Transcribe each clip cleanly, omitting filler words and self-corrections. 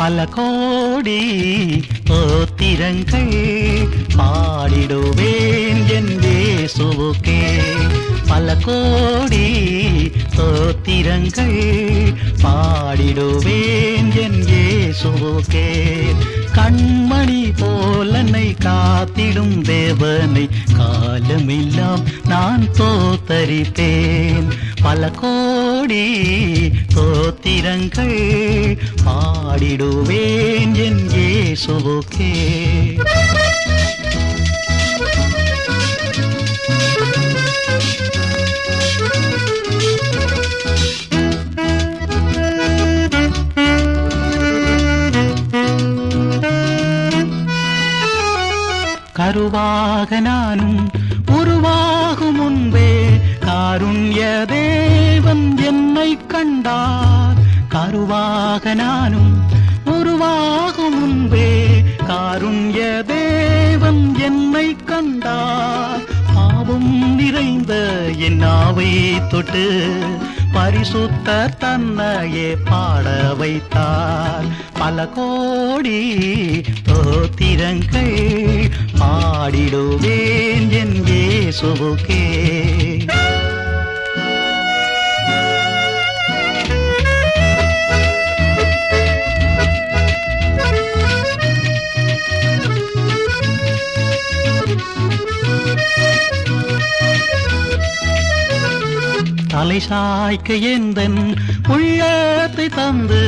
பல கோடி தோத்திரங்கள் பாடிடுவேன் என் இயேசுவுக்கே. பல கோடி தோத்திரங்கள் பாடிடுவேன் என் இயேசுவுக்கே. கண்மணி போலனை காத்திடும் தேவனை காலமெல்லாம் நான் தோத்தரிப்பேன். பல கோடி தோத்திரங்கள் பாடிடுவேன் என் இயேசுவுக்கே. கருவாக நானும் உருவாகும் முன்பே காருண்ய தேவன் என்னை கண்டார். கருவாக நானும் உருவாகும் முன்பே காருண்ய தேவன் என்னை கண்டார். பாவம் நிறைந்த என் நாவை தொட்டு பரிசுத்த தன்னையே பாட வைத்தார். பல கோடி தோத்திரங்கள் பாடிடுவேன் என் இயேசுவுக்கே. தலை சாய்க்க எந்தன் உள்ளத்தை தந்து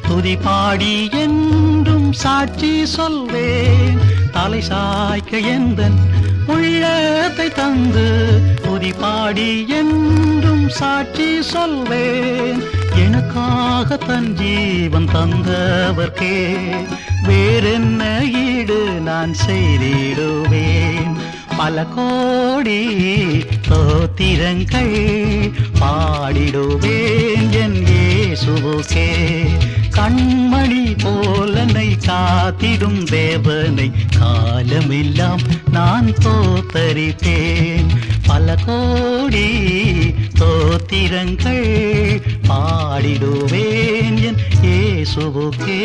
துதி பாடி என்றும் சாட்சி சொல்வேன். தலை சாய்க்க எந்தன் உள்ளத்தை தந்து துதி பாடி என்றும் சாட்சி சொல்வேன். எனக்காக தன் ஜீவன் தந்தவர்க்கே வேறென்ன ஈடு நான் செய்திடுவேன். பல கோடி தோத்திரங்கள் பாடிடுவேன் என் இயேசுவுக்கே. கண்மணி போலனை காத்திடும் தேவனை காலமெல்லாம் நான் தோத்தரிப்பேன். பல கோடி தோத்திரங்கள் பாடிடுவேன் என் இயேசுவுக்கே.